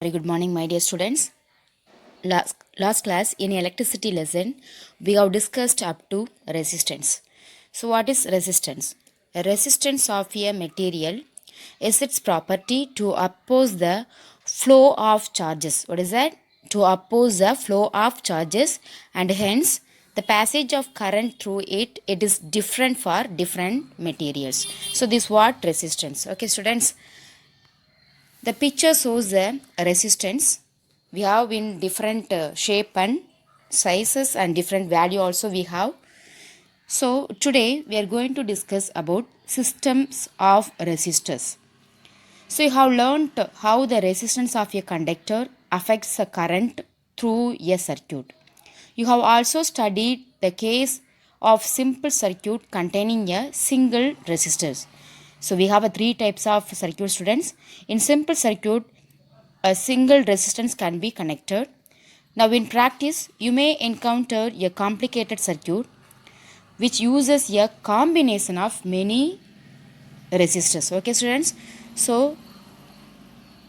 Very good morning, my dear students. Last class in electricity lesson, we have discussed up to resistance. So, what is resistance? A resistance of a material is its property to oppose the flow of charges. What is that? To oppose the flow of charges, and hence the passage of current through it is different for different materials. So, this what resistance. Okay, students. The picture shows the resistance. We have in different shape and sizes and different value also we have. So today we are going to discuss about systems of resistors. So you have learned how the resistance of a conductor affects the current through a circuit. You have also studied the case of simple circuit containing a single resistor. So we have three types of circuit, students. In simple circuit, a single resistance can be connected. Now in practice, you may encounter a complicated circuit which uses a combination of many resistors. Okay, students. So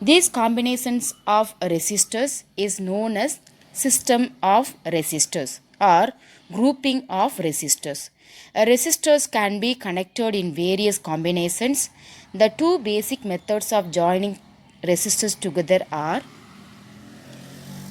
these combinations of resistors is known as system of resistors or grouping of resistors. Resistors can be connected in various combinations. The two basic methods of joining resistors together are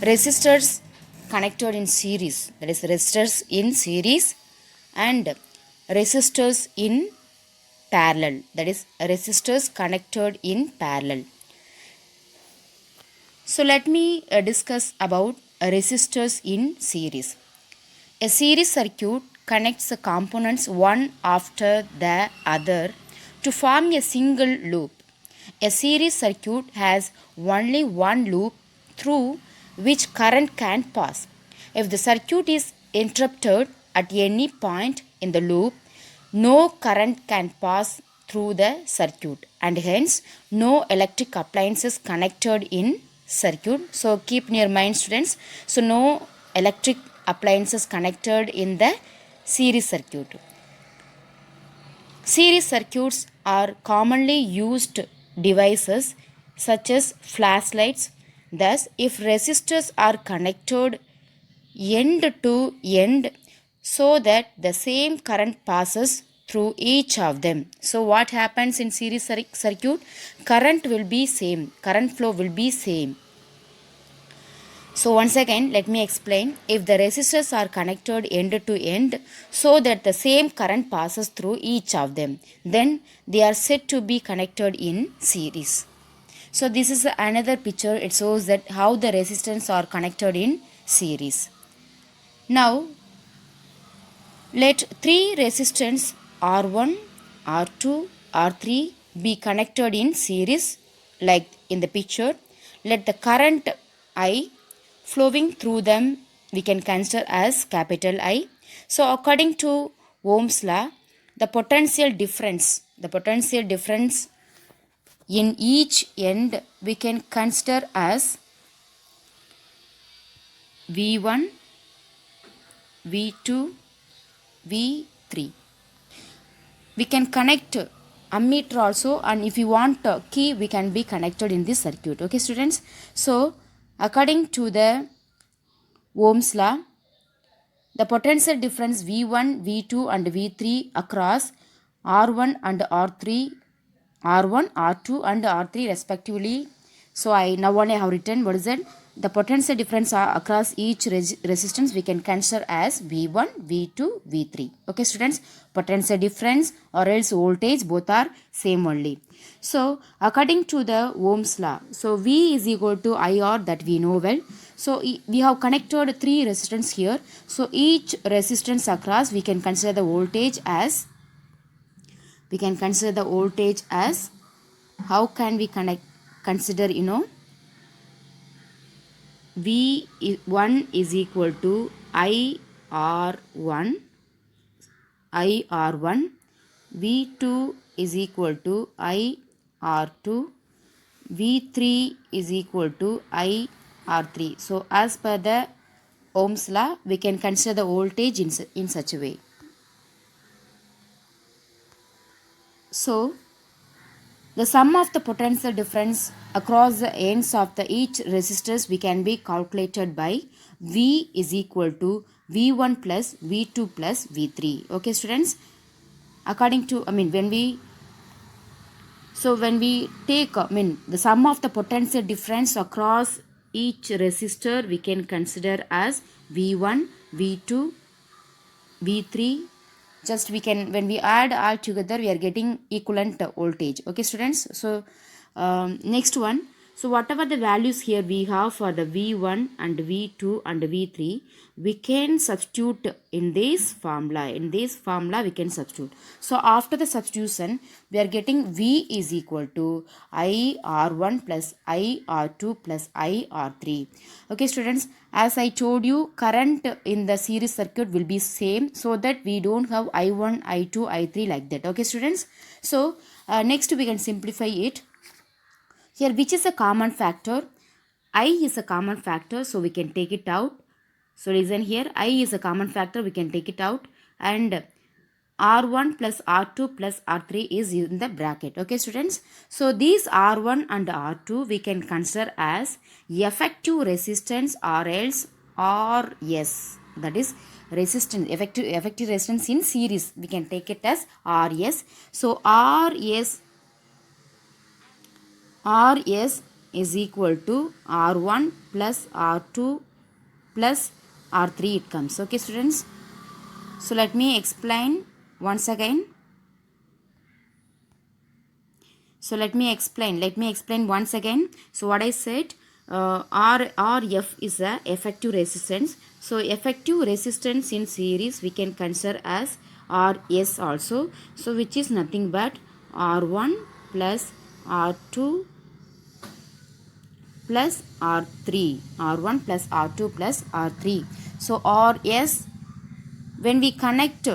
resistors connected in series, that is resistors in series, and resistors in parallel, that is resistors connected in parallel. So let me discuss about resistors in series. A series circuit connects the components one after the other to form a single loop. A series circuit has only one loop through which current can pass. If the circuit is interrupted at any point in the loop, no current can pass through the circuit and hence no electric appliances connected in circuit. So keep in your mind, students. So no electric appliances connected in the series circuit. Series circuits are commonly used devices such as flashlights. Thus, if resistors are connected end to end so that the same current passes through each of them. So what happens in series circuit? Current will be same, current flow will be same. So once again, let me explain. If the resistors are connected end to end so that the same current passes through each of them, then they are said to be connected in series. So this is another picture. It shows that how the resistors are connected in series. Now, let three resistors R1, R2, R3 be connected in series like in the picture. Let the current I flowing through them we can consider as capital I. So according to Ohm's law, the potential difference in each end we can consider as V1, V2, V3. We can connect ammeter also, and if you want key we can be connected in this circuit. Okay, students. So according to the Ohm's law, the potential difference V1, V2 and V3 across R1 and R3, R1, R2 and R3 respectively. So I now only have written what is it? The potential difference across each resistance we can consider as V1, V2, V3. Okay, students, potential difference or else voltage both are same only. So according to the Ohm's law, so V is equal to IR, that we know well. So we have connected three resistance here. So each resistance across we can consider the voltage as how can we consider V1 is equal to IR1, V2 is equal to IR2, V3 is equal to IR3. So as per the Ohm's law, we can consider the voltage in such a way. So The sum of the potential difference across the ends of the each resistors we can be calculated by V is equal to V1 plus V2 plus V3. Okay, students? According to, when we take, the sum of the potential difference across each resistor we can consider as V1, V2, V3. Just we can, when we add all together we are getting equivalent voltage. Okay, students? So next one, so whatever the values here we have for the V1 and V2 and V3, we can substitute in this formula. In this formula we can substitute. So after the substitution we are getting V is equal to IR1 plus IR2 plus IR3. Okay, students, as I told you, current in the series circuit will be same, so that we don't have I1, I2, I3 like that. Okay, students? So next we can simplify it. Here, which is a common factor? I is a common factor, so we can take it out. So listen here, I is a common factor, we can take it out, and R1 plus R2 plus R3 is in the bracket. Okay, students? So these R1 and R2 we can consider as effective resistance or else RS. That is resistance, effective resistance in series. We can take it as RS. So RS is equal to R1 plus R2 plus R3 it comes. Okay, students? So let me explain once again. Let me explain once again. So what I said, RF is a effective resistance. So effective resistance in series we can consider as RS also. So which is nothing but R1 plus R2 plus R3. R1 plus R2 plus R3. So RS, when we connect,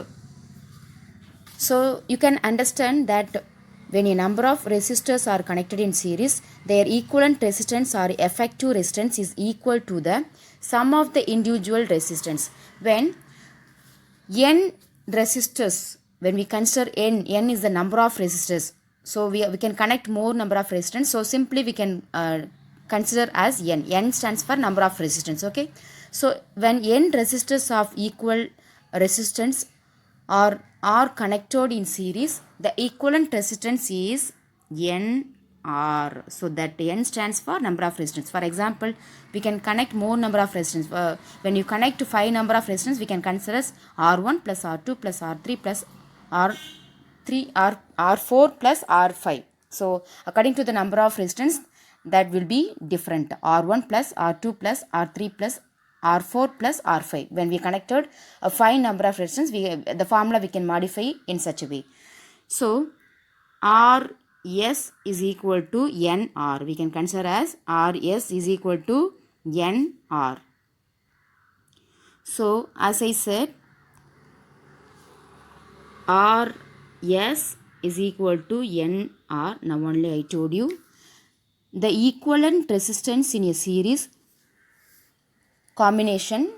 so you can understand that when a number of resistors are connected in series, their equivalent resistance or effective resistance is equal to the sum of the individual resistance. When n resistors, when we consider n is the number of resistors, so we can connect more number of resistance. So simply we can consider as n stands for number of resistance. Okay, so when n resistors of equal resistance are connected in series, the equivalent resistance is NR. So that N stands for number of resistance. For example, we can connect more number of resistance. When you connect to 5 number of resistance, we can consider as R1 plus R2 plus R3 plus R4 plus R5. So according to the number of resistance, that will be different. R1 plus R2 plus R3 plus R4 plus R5. When we connected a 5 number of resistance, the formula we can modify in such a way. So RS is equal to NR. We can consider as RS is equal to NR. So as I said, RS is equal to NR. Now only I told you. The equivalent resistance in a series combination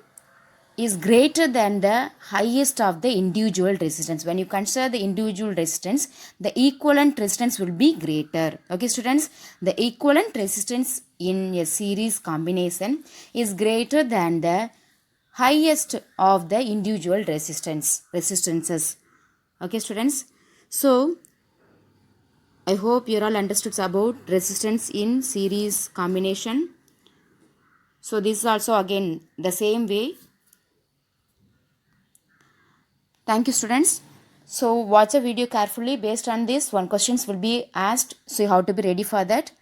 is greater than the highest of the individual resistance. When you consider the individual resistance, the equivalent resistance will be greater. Okay, students, the equivalent resistance in a series combination is greater than the highest of the individual resistances. Okay, students, so I hope you all understood about resistance in series combination. So this is also again the same way. Thank you, students. So watch the video carefully. Based on this, one questions will be asked, so you have to be ready for that.